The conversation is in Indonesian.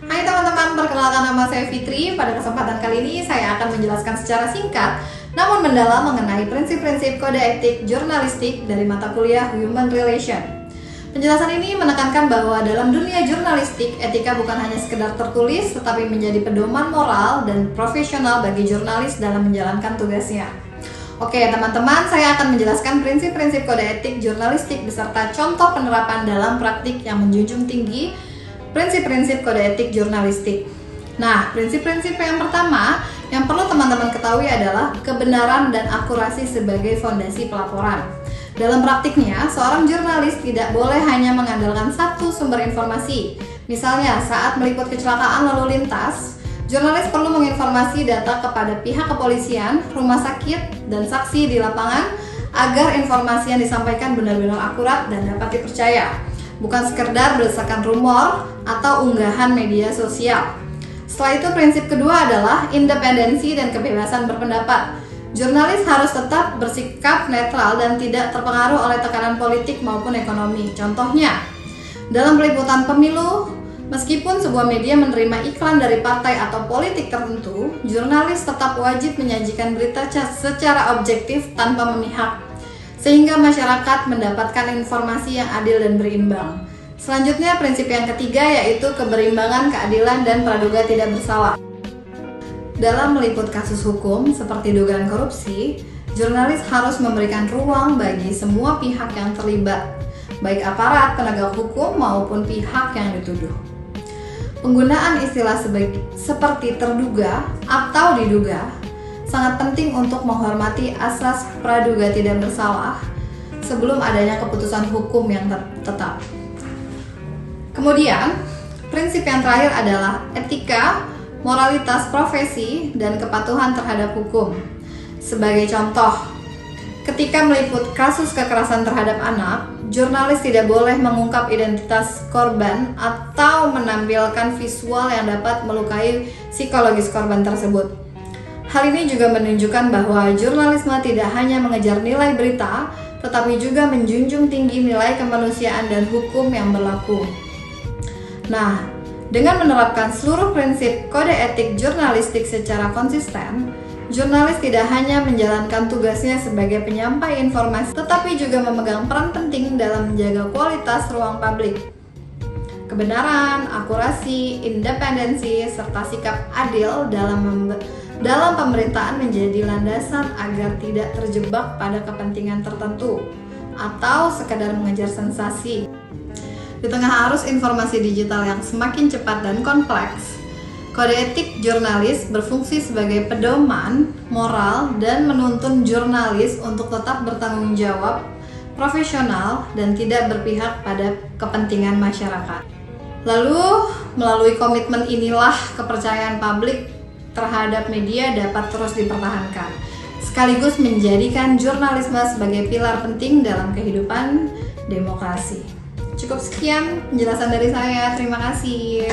Hai teman-teman, perkenalkan nama saya Fitri. Pada kesempatan kali ini saya akan menjelaskan secara singkat namun mendalam mengenai prinsip-prinsip kode etik jurnalistik dari mata kuliah Human Relation. Penjelasan ini menekankan bahwa dalam dunia jurnalistik, etika bukan hanya sekedar tertulis tetapi menjadi pedoman moral dan profesional bagi jurnalis dalam menjalankan tugasnya. Oke teman-teman, saya akan menjelaskan prinsip-prinsip kode etik jurnalistik beserta contoh penerapan dalam praktik yang menjunjung tinggi prinsip-prinsip kode etik jurnalistik. Nah, prinsip-prinsip yang pertama yang perlu teman-teman ketahui adalah kebenaran dan akurasi sebagai fondasi pelaporan. Dalam praktiknya, seorang jurnalis tidak boleh hanya mengandalkan satu sumber informasi. Misalnya, saat meliput kecelakaan lalu lintas, jurnalis perlu menginformasi data kepada pihak kepolisian, rumah sakit, dan saksi di lapangan agar informasi yang disampaikan benar-benar akurat dan dapat dipercaya, bukan sekedar berdasarkan rumor atau unggahan media sosial. Setelah itu, prinsip kedua adalah independensi dan kebebasan berpendapat. Jurnalis harus tetap bersikap netral dan tidak terpengaruh oleh tekanan politik maupun ekonomi. Contohnya, dalam peliputan pemilu, meskipun sebuah media menerima iklan dari partai atau politik tertentu, jurnalis tetap wajib menyajikan berita secara objektif tanpa memihak, sehingga masyarakat mendapatkan informasi yang adil dan berimbang. Selanjutnya, prinsip yang ketiga yaitu keberimbangan, keadilan, dan praduga tidak bersalah. Dalam meliput kasus hukum seperti dugaan korupsi, jurnalis harus memberikan ruang bagi semua pihak yang terlibat, baik aparat penegak hukum maupun pihak yang dituduh. Penggunaan istilah seperti terduga atau diduga sangat penting untuk menghormati asas praduga tidak bersalah sebelum adanya keputusan hukum yang tetap. Kemudian, prinsip yang terakhir adalah etika, moralitas profesi, dan kepatuhan terhadap hukum. Sebagai contoh, ketika meliput kasus kekerasan terhadap anak, jurnalis tidak boleh mengungkap identitas korban atau menampilkan visual yang dapat melukai psikologis korban tersebut. Hal ini juga menunjukkan bahwa jurnalisme tidak hanya mengejar nilai berita, tetapi juga menjunjung tinggi nilai kemanusiaan dan hukum yang berlaku. Nah, dengan menerapkan seluruh prinsip kode etik jurnalistik secara konsisten, jurnalis tidak hanya menjalankan tugasnya sebagai penyampai informasi, tetapi juga memegang peran penting dalam menjaga kualitas ruang publik. Kebenaran, akurasi, independensi, serta sikap adil dalam pemerintahan menjadi landasan agar tidak terjebak pada kepentingan tertentu atau sekadar mengejar sensasi. Di tengah arus informasi digital yang semakin cepat dan kompleks, kode etik jurnalis berfungsi sebagai pedoman moral dan menuntun jurnalis untuk tetap bertanggung jawab, profesional, dan tidak berpihak pada kepentingan masyarakat. Lalu, melalui komitmen inilah kepercayaan publik terhadap media dapat terus dipertahankan, sekaligus menjadikan jurnalisme sebagai pilar penting dalam kehidupan demokrasi. Cukup sekian penjelasan dari saya, terima kasih.